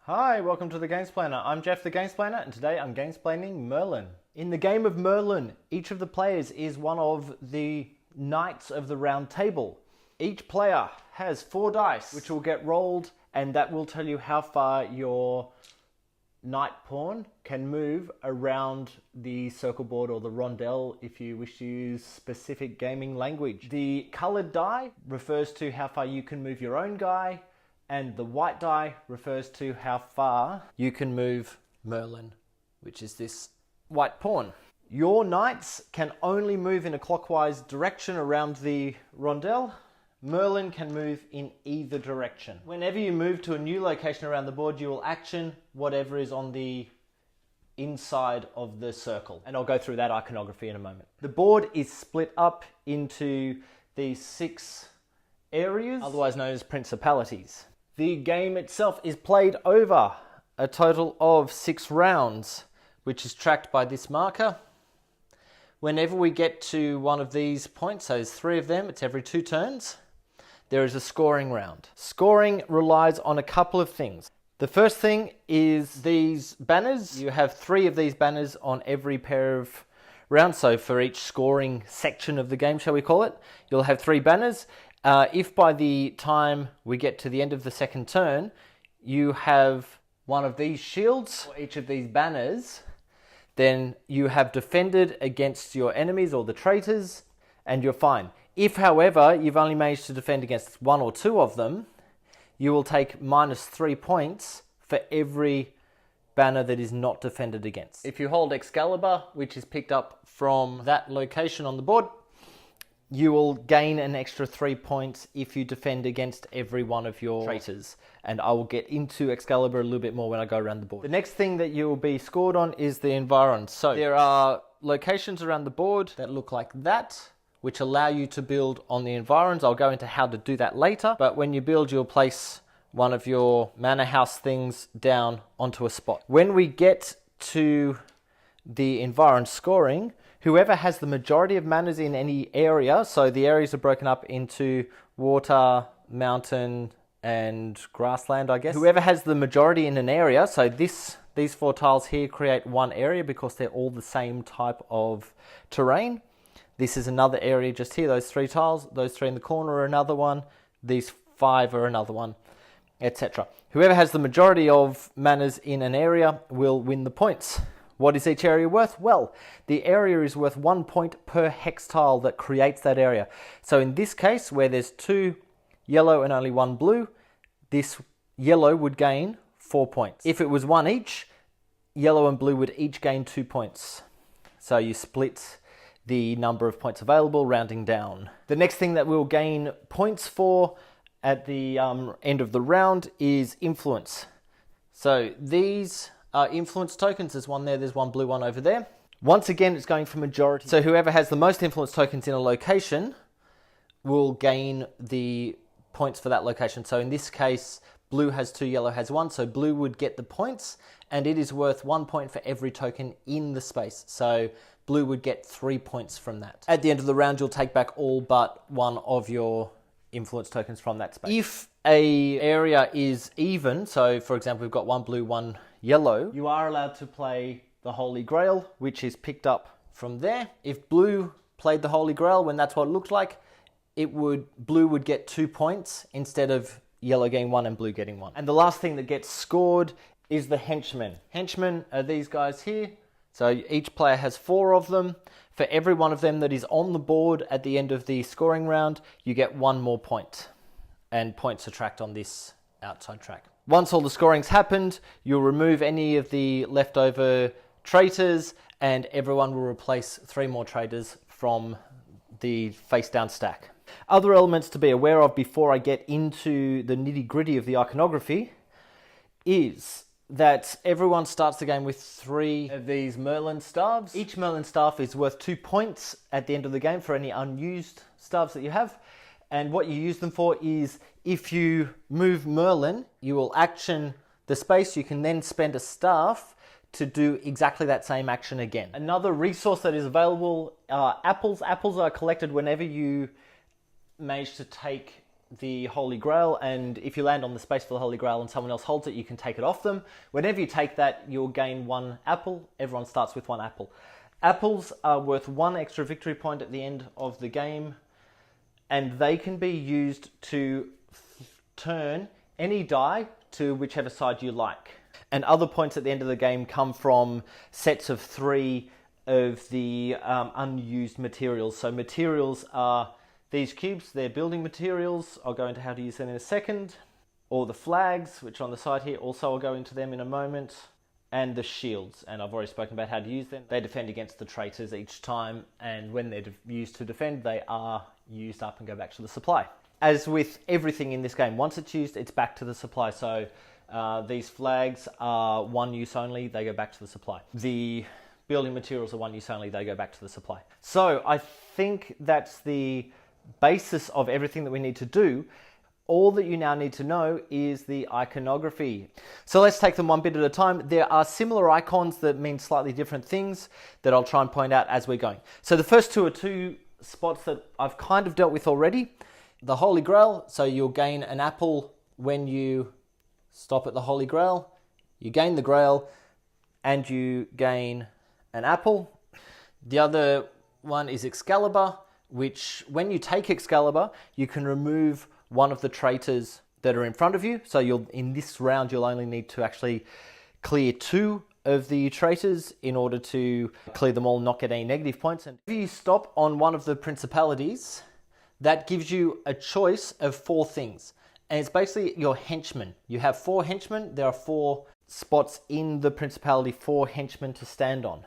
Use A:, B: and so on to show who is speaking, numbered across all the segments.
A: Hi, welcome to the Gamesplainer. I'm Jeff the Gamesplainer, and today I'm gamesplaining Merlin. In the game of Merlin, each of the players is one of the Knights of the Round Table. Each player has 4 dice, which will get rolled, and that will tell you how far your knight pawn can move around the circle board or the rondel if you wish to use specific gaming language. The coloured die refers to how far you can move your own guy, and the white die refers to how far you can move Merlin, which is this white pawn. Your knights can only move in a clockwise direction around the rondel. Merlin can move in either direction. Whenever you move to a new location around the board, you will action whatever is on the inside of the circle. And I'll go through that iconography in a moment. The board is split up into these 6 areas, otherwise known as principalities. The game itself is played over a total of 6 rounds, which is tracked by this marker. Whenever we get to one of these points, so there's 3 of them, it's every 2 turns, there is a scoring round. Scoring relies on a couple of things. The first thing is these banners. You have 3 of these banners on every pair of rounds, so for each scoring section of the game, shall we call it, you'll have 3 banners. If by the time we get to the end of the second turn, you have one of these shields, or each of these banners, then you have defended against your enemies or the traitors, and you're fine. If, however, you've only managed to defend against 1 or 2 of them, you will take -3 points for every banner that is not defended against. If you hold Excalibur, which is picked up from that location on the board, you will gain an extra 3 points if you defend against every one of your traitors. And I will get into Excalibur a little bit more when I go around the board. The next thing that you will be scored on is the environs. So there are locations around the board that look like that, which allow you to build on the environs. I'll go into how to do that later. But when you build, you'll place one of your manor house things down onto a spot. When we get to the environ scoring, whoever has the majority of manors in any area, so the areas are broken up into water, mountain, and grassland, I guess. Whoever has the majority in an area, so these 4 tiles here create one area because they're all the same type of terrain. This is another area just here, those 3 tiles, those 3 in the corner are another one, these 5 are another one, etc. Whoever has the majority of manors in an area will win the points. What is each area worth? Well, the area is worth 1 point per hex tile that creates that area. So in this case, where there's 2 yellow and only 1 blue, this yellow would gain 4 points. If it was 1 each, yellow and blue would each gain 2 points. So you split the number of points available, rounding down. The next thing that we'll gain points for at the end of the round is influence. So these influence tokens. There's one there, there's 1 blue one over there. Once again, it's going for majority. So whoever has the most influence tokens in a location will gain the points for that location. So in this case, blue has 2, yellow has 1. So blue would get the points, and it is worth 1 point for every token in the space. So blue would get 3 points from that. At the end of the round, you'll take back all but 1 of your influence tokens from that space. If a area is even, so for example, we've got 1 blue, 1 yellow, you are allowed to play the Holy Grail, which is picked up from there. If blue played the Holy Grail, when that's what it looked like, blue would get 2 points instead of yellow getting 1 and blue getting 1. And the last thing that gets scored is the henchmen. Henchmen are these guys here. So each player has 4 of them. For every one of them that is on the board at the end of the scoring round, you get 1 more point. And points are tracked on this outside track. Once all the scoring's happened, you'll remove any of the leftover traitors, and everyone will replace 3 more traitors from the face down stack. Other elements to be aware of before I get into the nitty-gritty of the iconography is that everyone starts the game with 3 of these Merlin staves. Each Merlin staff is worth 2 points at the end of the game for any unused staves that you have. And what you use them for is, if you move Merlin, you will action the space. You can then spend a staff to do exactly that same action again. Another resource that is available are apples. Apples are collected whenever you manage to take the Holy Grail, and if you land on the space for the Holy Grail and someone else holds it, you can take it off them. Whenever you take that, you'll gain 1 apple. Everyone starts with 1 apple. Apples are worth 1 extra victory point at the end of the game, and they can be used to turn any die to whichever side you like. And other points at the end of the game come from sets of 3 of the unused materials. So materials are these cubes, they're building materials. I'll go into how to use them in a second. Or the flags, which are on the side here, also I'll go into them in a moment. And the shields, and I've already spoken about how to use them. They defend against the traitors each time, and when they're used to defend, they are used up and go back to the supply. As with everything in this game, once it's used, it's back to the supply. So these flags are 1 use only, they go back to the supply. The building materials are 1 use only, they go back to the supply. So I think that's the basis of everything that we need to do. All that you now need to know is the iconography. So let's take them one bit at a time. There are similar icons that mean slightly different things that I'll try and point out as we're going. So the first 2 are 2 spots that I've kind of dealt with already. The Holy Grail, so you'll gain an apple when you stop at the Holy Grail. You gain the Grail and you gain an apple. The other one is Excalibur, which when you take Excalibur, you can remove one of the traitors that are in front of you. So in this round, you'll only need to actually clear 2 of the traitors in order to clear them all and not get any negative points. And if you stop on one of the principalities, that gives you a choice of 4 things. And it's basically your henchmen. You have 4 henchmen. There are 4 spots in the principality for henchmen to stand on.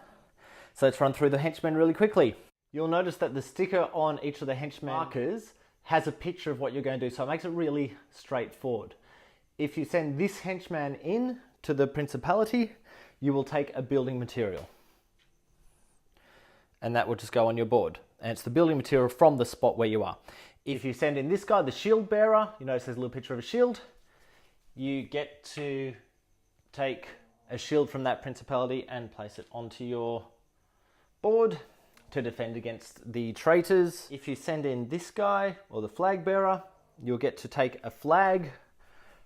A: So let's run through the henchmen really quickly. You'll notice that the sticker on each of the henchmen markers has a picture of what you're going to do, so it makes it really straightforward. If you send this henchman in to the principality, you will take a building material. And that will just go on your board. And it's the building material from the spot where you are. If you send in this guy, the shield bearer, you notice there's a little picture of a shield. You get to take a shield from that principality and place it onto your board to defend against the traitors. If you send in this guy, or the flag bearer, you'll get to take a flag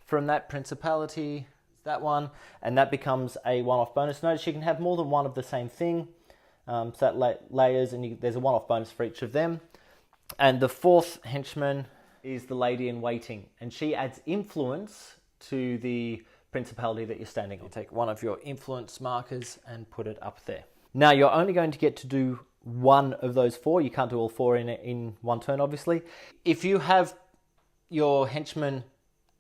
A: from that principality, that one, and that becomes a one-off bonus. Notice you can have more than one of the same thing, so that layers, and there's a one-off bonus for each of them. And the 4th henchman is the lady in waiting, and she adds influence to the principality that you're standing on. You take one of your influence markers and put it up there. Now you're only going to get to do 1 of those 4. You can't do all 4 in one turn, obviously. If you have your henchmen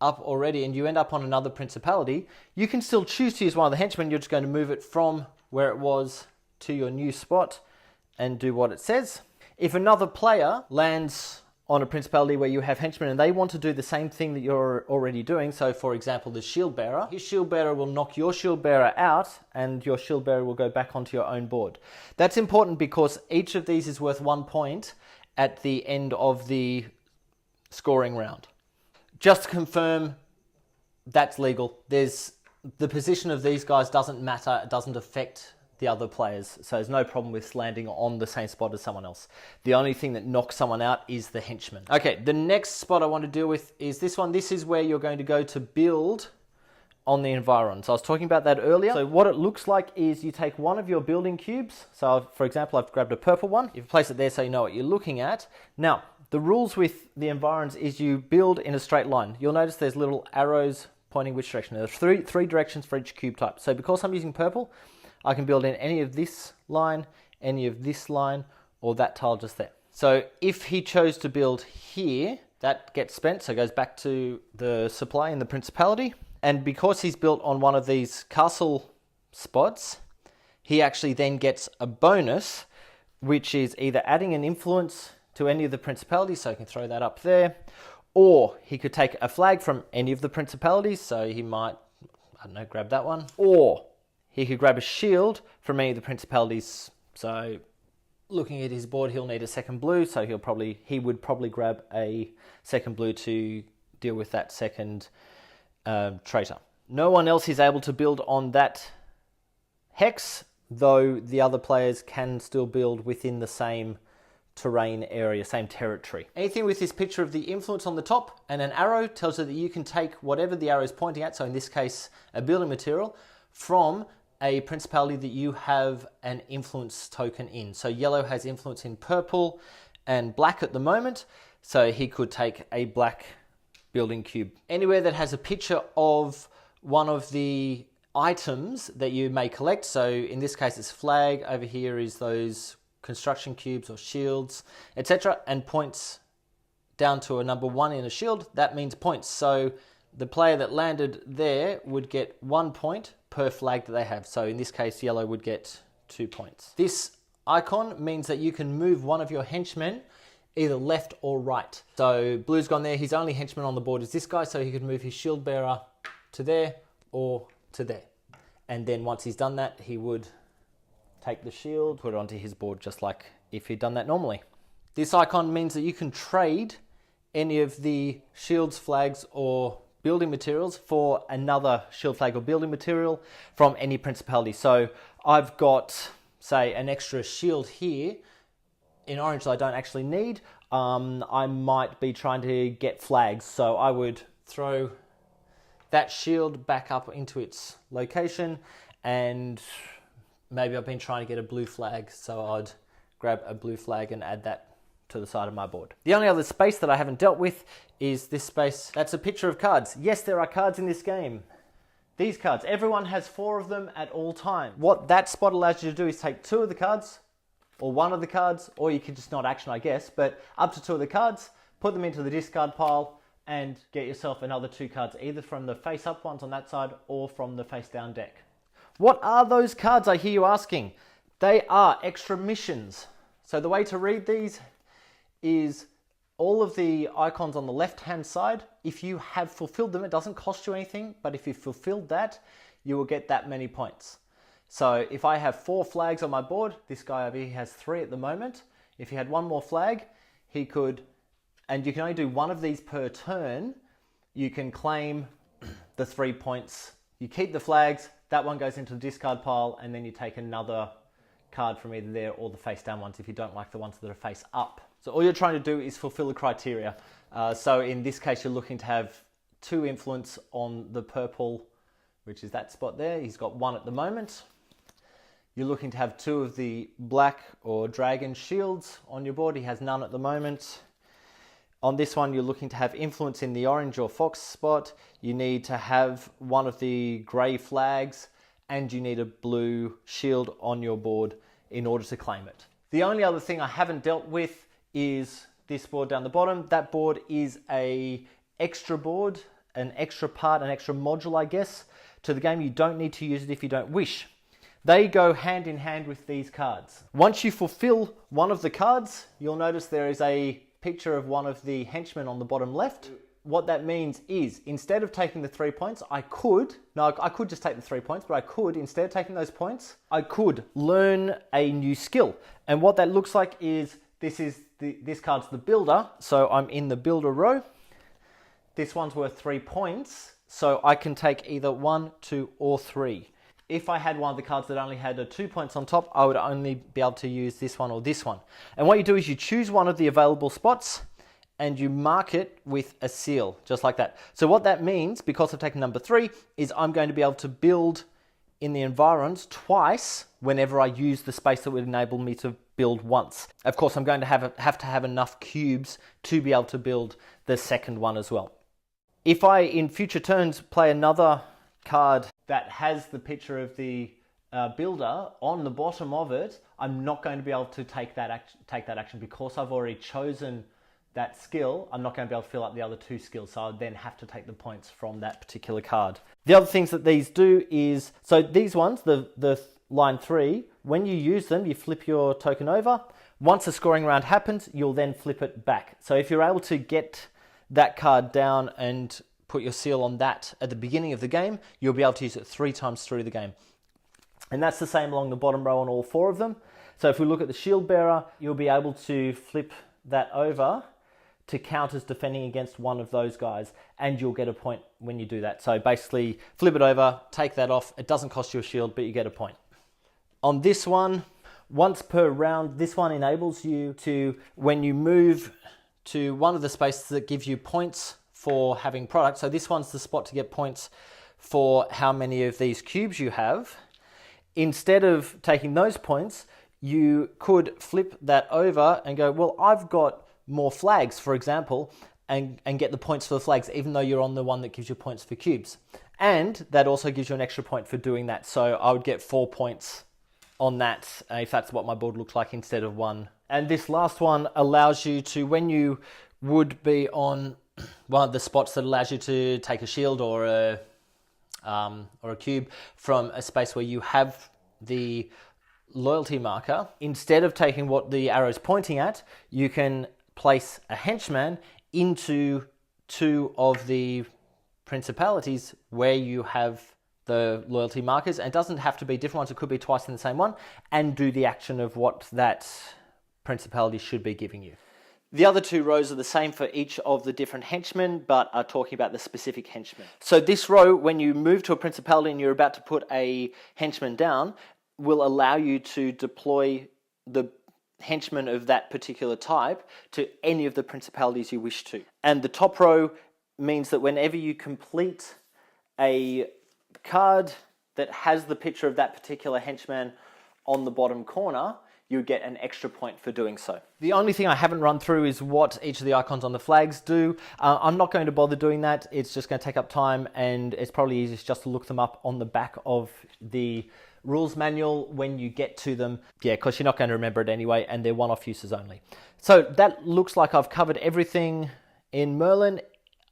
A: up already and you end up on another principality, you can still choose to use one of the henchmen. You're just going to move it from where it was to your new spot and do what it says. If another player lands on a principality where you have henchmen and they want to do the same thing that you're already doing, so for example the shield bearer, his shield bearer will knock your shield bearer out and your shield bearer will go back onto your own board. That's important because each of these is worth 1 point at the end of the scoring round. Just to confirm, that's legal. The position of these guys doesn't matter, it doesn't affect the other players, so there's no problem with landing on the same spot as someone else. The only thing that knocks someone out is the henchman. Okay, the next spot I want to deal with is this one. This is where you're going to go to build on the environment. So I was talking about that earlier. So what it looks like is you take one of your building cubes. So for example, I've grabbed a purple one. You place it there so you know what you're looking at. Now, the rules with the environs is you build in a straight line. You'll notice there's little arrows pointing which direction. There's three directions for each cube type. So because I'm using purple, I can build in any of this line, any of this line, or that tile just there. So if he chose to build here, that gets spent, so it goes back to the supply in the principality. And because he's built on one of these castle spots, he actually then gets a bonus, which is either adding an influence to any of the principalities, so he can throw that up there, or he could take a flag from any of the principalities, so he might, I don't know, grab that one, or he could grab a shield from any of the principalities. So looking at his board, he'll need a second blue, so he would probably grab a second blue to deal with that second traitor. No one else is able to build on that hex, though the other players can still build within the same terrain area, same territory. Anything with this picture of the influence on the top and an arrow tells you that you can take whatever the arrow is pointing at, so in this case a building material, from a principality that you have an influence token in. So yellow has influence in purple and black at the moment, so he could take a black building cube. Anywhere that has a picture of one of the items that you may collect, so in this case it's flag, over here is those construction cubes or shields, etc., and points down to a number 1 in a shield, that means points. So the player that landed there would get 1 point per flag that they have. So in this case, yellow would get 2 points. This icon means that you can move one of your henchmen either left or right. So blue's gone there, his only henchman on the board is this guy, so he could move his shield bearer to there or to there. And then once he's done that, he would take the shield, put it onto his board just like if he'd done that normally. This icon means that you can trade any of the shields, flags, or building materials for another shield, flag, or building material from any principality. So I've got, say, an extra shield here in orange that I don't actually need. I might be trying to get flags, so I would throw that shield back up into its location, and maybe I've been trying to get a blue flag, so I'd grab a blue flag and add that to the side of my board. The only other space that I haven't dealt with is this space. That's a picture of cards. Yes, there are cards in this game. These cards, everyone has 4 of them at all times. What that spot allows you to do is take 2 of the cards, or 1 of the cards, or you could just not action, I guess, but up to 2 of the cards, put them into the discard pile, and get yourself another 2 cards, either from the face-up ones on that side, or from the face-down deck. What are those cards, I hear you asking? They are extra missions. So the way to read these is all of the icons on the left-hand side. If you have fulfilled them, it doesn't cost you anything, but if you've fulfilled that, you will get that many points. So if I have 4 flags on my board, this guy over here has 3 at the moment. If he had 1 more flag, he could, and you can only do 1 of these per turn, you can claim the 3 points. You keep the flags, that one goes into the discard pile, and then you take another card from either there or the face down ones if you don't like the ones that are face up. So all you're trying to do is fulfill the criteria. So in this case, you're looking to have 2 influence on the purple, which is that spot there. He's got 1 at the moment. You're looking to have 2 of the black or dragon shields on your board. He has none at the moment. On this one, you're looking to have influence in the orange or fox spot. You need to have 1 of the grey flags, and you need a blue shield on your board in order to claim it. The only other thing I haven't dealt with is this board down the bottom. That board is an extra board, an extra part, an extra module, I guess, to the game. You don't need to use it if you don't wish. They go hand in hand with these cards. Once you fulfill one of the cards, you'll notice there is a picture of one of the henchmen on the bottom left. What that means is, instead of taking the 3 points, I could just take the 3 points, but I could, instead of taking those points, I could learn a new skill. And what that looks like is, this card's the builder, so I'm in the builder row. This one's worth 3 points, so I can take either 1, 2, or 3. If I had one of the cards that only had 2 points on top, I would only be able to use this one or this one. And what you do is you choose one of the available spots and you mark it with a seal, just like that. So what that means, because I've taken number 3, is I'm going to be able to build in the environs twice whenever I use the space that would enable me to build once. Of course, I'm going to have to have enough cubes to be able to build the second one as well. If I, in future turns, play another card that has the picture of the builder on the bottom of it, I'm not going to be able to take that action because I've already chosen that skill. I'm not going to be able to fill up the other 2 skills, so I would then have to take the points from that particular card. The other things that these do is, so these ones, the line 3, when you use them, you flip your token over. Once a scoring round happens, you'll then flip it back. So if you're able to get that card down and put your seal on that at the beginning of the game, you'll be able to use it 3 times through the game. And that's the same along the bottom row on all 4 of them. So if we look at the shield bearer, you'll be able to flip that over to count as defending against one of those guys, and you'll get a point when you do that. So basically, flip it over, take that off. It doesn't cost you a shield, but you get a point. On this one, once per round. This one enables you to, when you move to one of the spaces that gives you points for having product. So this one's the spot to get points for how many of these cubes you have. Instead of taking those points, you could flip that over and go, well, I've got more flags, for example, and get the points for the flags, even though you're on the one that gives you points for cubes. And that also gives you an extra point for doing that. So I would get 4 points on that, if that's what my board looks like, instead of 1. And this last one allows you to, when you would be on one of the spots that allows you to take a shield or a cube from a space where you have the loyalty marker, instead of taking what the arrow's pointing at, you can place a henchman into 2 of the principalities where you have the loyalty markers. And it doesn't have to be different ones, it could be twice in the same one, and do the action of what that principality should be giving you. The other 2 rows are the same for each of the different henchmen, but are talking about the specific henchman. So this row, when you move to a principality and you're about to put a henchman down, will allow you to deploy the henchman of that particular type to any of the principalities you wish to. And the top row means that whenever you complete a card that has the picture of that particular henchman on the bottom corner, you get an extra point for doing so. The only thing I haven't run through is what each of the icons on the flags do. I'm not going to bother doing that. It's just going to take up time, and it's probably easiest just to look them up on the back of the rules manual when you get to them. Yeah, because you're not going to remember it anyway, and they're one-off uses only. So that looks like I've covered everything in Merlin.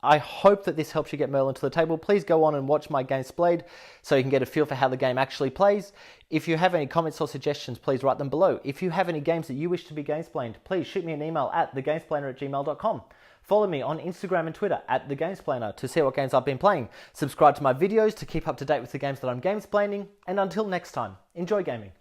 A: I hope that this helps you get Merlin to the table. Please go on and watch my Gamesplayed so you can get a feel for how the game actually plays. If you have any comments or suggestions, please write them below. If you have any games that you wish to be Gamesplaned, please shoot me an email at thegamesplainer@gmail.com. Follow me on Instagram and Twitter at thegamesplainer to see what games I've been playing. Subscribe to my videos to keep up to date with the games that I'm gamesplaining. And until next time, enjoy gaming.